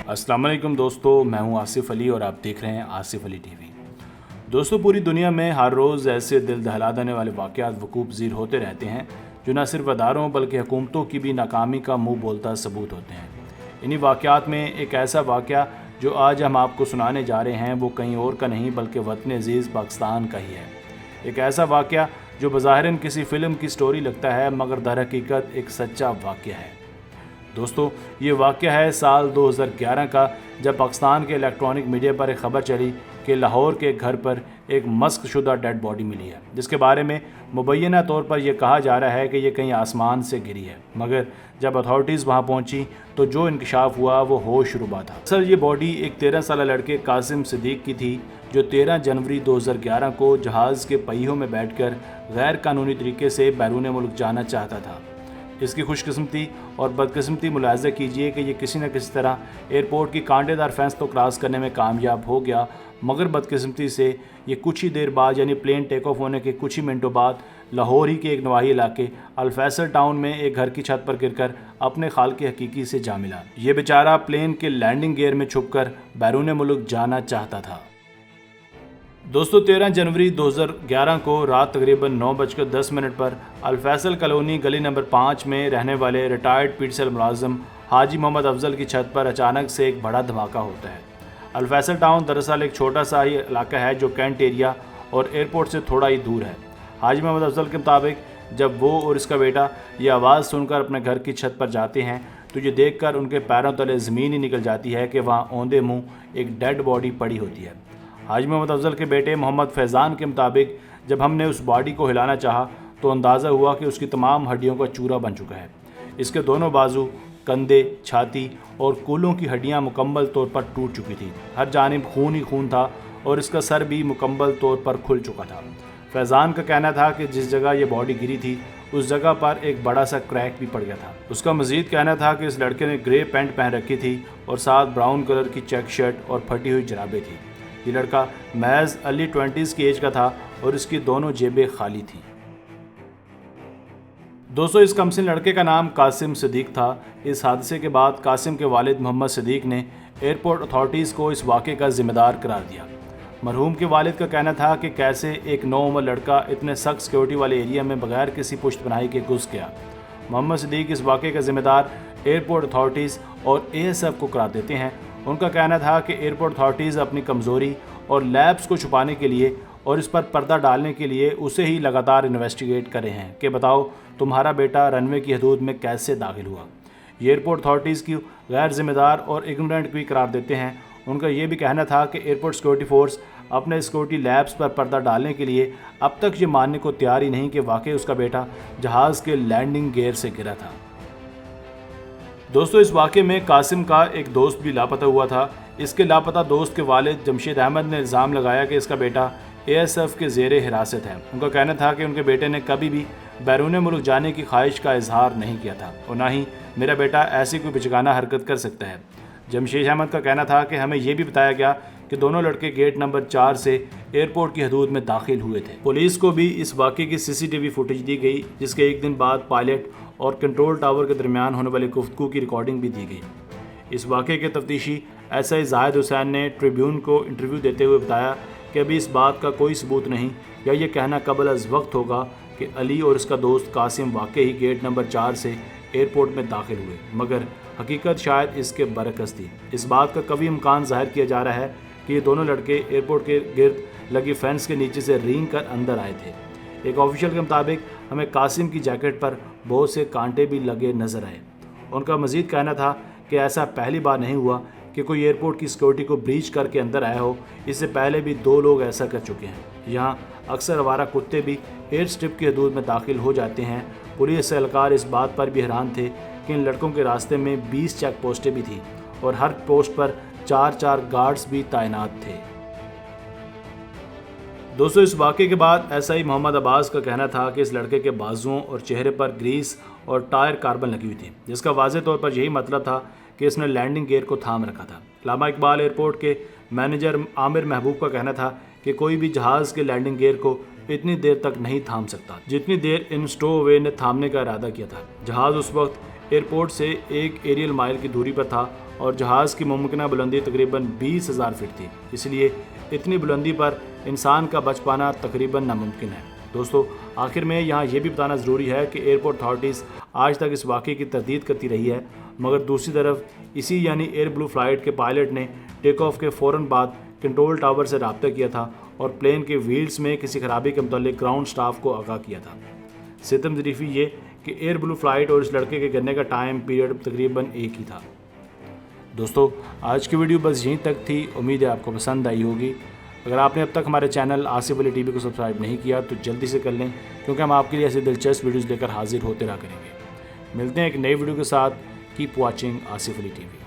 अस्सलाम वालेकुम दोस्तों, मैं हूं आसिफ अली और आप देख रहे हैं आसिफ अली टीवी। दोस्तों, पूरी दुनिया में हर रोज़ ऐसे दिल दहला देने वाले वाक़यात वकूफ़ ज़ीर होते रहते हैं जो न सिर्फ अदारों बल्कि हुकूमतों की भी नाकामी का मुँह बोलता सबूत होते हैं। इन्हीं वाक़यात में एक ऐसा वाक़या जो आज हम आपको सुनाने जा रहे हैं वो कहीं और का नहीं बल्कि वतन अज़ीज़ पाकिस्तान का ही है। एक ऐसा वाक़या जो बज़ाहिरन किसी फ़िल्म की स्टोरी लगता है मगर दर हकीकत एक सच्चा वाक़या है। दोस्तों, ये वाक़या है साल 2011 का, जब पाकिस्तान के इलेक्ट्रॉनिक मीडिया पर एक ख़बर चली कि लाहौर के घर पर एक मस्क शुदा डेड बॉडी मिली है, जिसके बारे में मुबैना तौर पर यह कहा जा रहा है कि यह कहीं आसमान से गिरी है। मगर जब अथॉरिटीज़ वहाँ पहुँची तो जो इंकशाफ हुआ वो होश रुबा था। सर, ये बॉडी एक 13 साल लड़के कासिम सिद्दीक की थी जो 13 जनवरी 2011 को जहाज़ के पहियों में बैठकर गैर कानूनी तरीके से बैरून मुल्क जाना चाहता था। इसकी खुशकिस्मती और बदकिस्मती मुलाहिज़ा कीजिए कि ये किसी न किसी तरह एयरपोर्ट की कांटेदार फेंस तो क्रॉस करने में कामयाब हो गया, मगर बदकिस्मती से ये कुछ ही देर बाद यानी प्लेन टेक ऑफ होने के कुछ ही मिनटों बाद लाहौर ही के एक नवाही इलाके अल-फैसल टाउन में एक घर की छत पर गिरकर अपने खालिक हकीकी से जा मिला। ये बेचारा प्लेन के लैंडिंग गियर में छुपकर बैरून मुल्क जाना चाहता था। दोस्तों, 13 जनवरी 2011 को रात तकरीबन 9:10 पर अल-फैसल कॉलोनी गली नंबर 5 में रहने वाले रिटायर्ड पीटीसीएल मुलाजिम हाजी मोहम्मद अफजल की छत पर अचानक से एक बड़ा धमाका होता है। अल-फैसल टाउन दरअसल एक छोटा सा ही इलाका है जो कैंट एरिया और एयरपोर्ट से थोड़ा ही दूर है। हाजी मोहम्मद अफजल के मुताबिक जब वो और इसका बेटा ये आवाज़ सुनकर अपने घर की छत पर जाते हैं तो ये देखकर उनके पैरों तले ज़मीन ही निकल जाती है कि वहाँ औंधे मुँह एक डेड बॉडी पड़ी होती है। हाजी मोहम्मद अफजल के बेटे मोहम्मद फैज़ान के मुताबिक जब हमने उस बॉडी को हिलाना चाहा तो अंदाज़ा हुआ कि उसकी तमाम हड्डियों का चूरा बन चुका है। इसके दोनों बाजू, कंधे, छाती और कूलों की हड्डियां मुकम्मल तौर पर टूट चुकी थी। हर जानिब खून ही खून था और इसका सर भी मुकम्मल तौर पर खुल चुका था। फैज़ान का कहना था कि जिस जगह ये बॉडी गिरी थी उस जगह पर एक बड़ा सा क्रैक भी पड़ गया था। उसका मज़ीद कहना था कि इस लड़के ने ग्रे पैंट पहन रखी थी और साथ ब्राउन कलर की चेक शर्ट और फटी हुई जराबें थी। ये लड़का महज अर्ली 20s की एज का था और इसकी दोनों जेबें खाली थी। दोस्तों, इस कमसिन लड़के का नाम कासिम सिद्दीक था। इस हादसे के बाद कासिम के वालिद मोहम्मद सिद्दीक ने एयरपोर्ट अथॉरिटीज़ को इस वाक़े का ज़िम्मेदार करार दिया। मरहूम के वालिद का कहना था कि कैसे एक नौउम्र लड़का इतने सख्त सिक्योरिटी वाले एरिया में बगैर किसी पुश्त पनाही के घुस गया। मोहम्मद सिद्दीक इस वाक़े का ज़िम्मेदार एयरपोर्ट अथॉरिटीज़ और ASF को करार देते हैं। उनका कहना था कि एयरपोर्ट अथॉरिटीज़ अपनी कमज़ोरी और लैब्स को छुपाने के लिए और इस पर पर्दा डालने के लिए उसे ही लगातार इन्वेस्टिगेट कर रहे हैं कि बताओ तुम्हारा बेटा रनवे की हदूद में कैसे दाखिल हुआ। ये एयरपोर्ट अथॉरिटीज़ की गैर जिम्मेदार और इग्नोरेंट भी करार देते हैं। उनका ये भी कहना था कि एयरपोर्ट सिक्योरिटी फोर्स अपने सिक्योरिटी लैब्स पर पर्दा डालने के लिए अब तक ये मानने को तैयार ही नहीं कि वाकई उसका बेटा जहाज़ के लैंडिंग गियर से गिरा था। दोस्तों, इस वाक़े में कासिम का एक दोस्त भी लापता हुआ था। इसके लापता दोस्त के वालिद जमशेद अहमद ने इल्ज़ाम लगाया कि इसका बेटा ASF के ज़ेरे हिरासत है। उनका कहना था कि उनके बेटे ने कभी भी बैरून मुल्क जाने की ख्वाहिश का इजहार नहीं किया था और ना ही मेरा बेटा ऐसी कोई बेचगाना हरकत कर सकता है। जमशेद अहमद का कहना था कि हमें यह भी बताया गया कि दोनों लड़के गेट नंबर 4 से एयरपोर्ट की हदूद में दाखिल हुए थे। पुलिस को भी इस वाक़े की CCTV फुटेज दी गई, जिसके एक दिन बाद पायलट और कंट्रोल टावर के दरमियान होने वाली गुफ्तगू की रिकॉर्डिंग भी दी गई। इस वाक़े के तफ्तीशी SI जाहिद हुसैन ने ट्रिब्यून को इंटरव्यू देते हुए बताया कि अभी इस बात का कोई सबूत नहीं या ये कहना कबल अज़ वक्त होगा कि अली और इसका दोस्त कासिम वाकई ही गेट नंबर 4 से एयरपोर्ट में दाखिल हुए, मगर हकीकत शायद इसके बरकस थी। इस बात का कभी इम्कान ज़ाहिर किया जा रहा है कि ये दोनों लड़के एयरपोर्ट के गिर्द लगी फेंस के नीचे से रेंग कर अंदर आए थे। एक ऑफिशियल के मुताबिक हमें कासिम की जैकेट पर बहुत से कांटे भी लगे नजर आए। उनका मज़ीद कहना था कि ऐसा पहली बार नहीं हुआ कि कोई एयरपोर्ट की सिक्योरिटी को ब्रीच करके अंदर आया हो। इससे पहले भी 2 लोग ऐसा कर चुके हैं। यहाँ अक्सर आवारा कुत्ते भी एयर स्ट्रिप की हदूद में दाखिल हो जाते हैं। पुलिस एहलकार इस बात पर भी हैरान थे कि इन लड़कों के रास्ते में 20 चेक पोस्टें भी थी और हर पोस्ट पर 4-4 गार्ड्स भी तैनात थे। दोस्तों, इस वाक़े के बाद SI मोहम्मद अब्बास का कहना था कि इस लड़के के बाजुओं और चेहरे पर ग्रीस और टायर कार्बन लगी हुई थी, जिसका वाज़ेह तौर पर यही मतलब था कि इसने लैंडिंग गियर को थाम रखा था। अल्लामा इकबाल एयरपोर्ट के मैनेजर आमिर महबूब का कहना था कि कोई भी जहाज़ के लैंडिंग गियर को इतनी देर तक नहीं थाम सकता जितनी देर इन स्टोवे ने थामने का इरादा किया था। जहाज़ उस वक्त एयरपोर्ट से 1 एरियल माइल की दूरी पर था اور جہاز کی ممکنہ بلندی تقریباً 20,000 فٹ تھی، اس لیے اتنی بلندی پر انسان کا بچ پانا تقریباً ناممکن ہے۔ دوستو، آخر میں یہاں یہ بھی بتانا ضروری ہے کہ ایئرپورٹ اتھارٹیز آج تک اس واقعے کی تردید کرتی رہی ہے، مگر دوسری طرف اسی یعنی ایئر بلو فلائٹ کے پائلٹ نے ٹیک آف کے فوراً بعد کنٹرول ٹاور سے رابطہ کیا تھا اور پلین کے وہیلز میں کسی خرابی کے متعلق گراؤنڈ سٹاف کو آگاہ کیا تھا۔ ستم ظریفی یہ کہ ایئر بلو فلائٹ اور اس لڑکے کے گرنے کا ٹائم پیریڈ تقریباً ایک ہی تھا۔ دوستو، آج کی ویڈیو بس یہیں تک تھی، امید ہے آپ کو پسند آئی ہوگی۔ اگر آپ نے اب تک ہمارے چینل آصف علی ٹی وی کو سبسکرائب نہیں کیا تو جلدی سے کر لیں، کیونکہ ہم آپ کے لیے ایسی دلچسپ ویڈیوز لے کر حاضر ہوتے رہا کریں گے۔ ملتے ہیں ایک نئی ویڈیو کے ساتھ۔ کیپ واچنگ آصف علی ٹی وی۔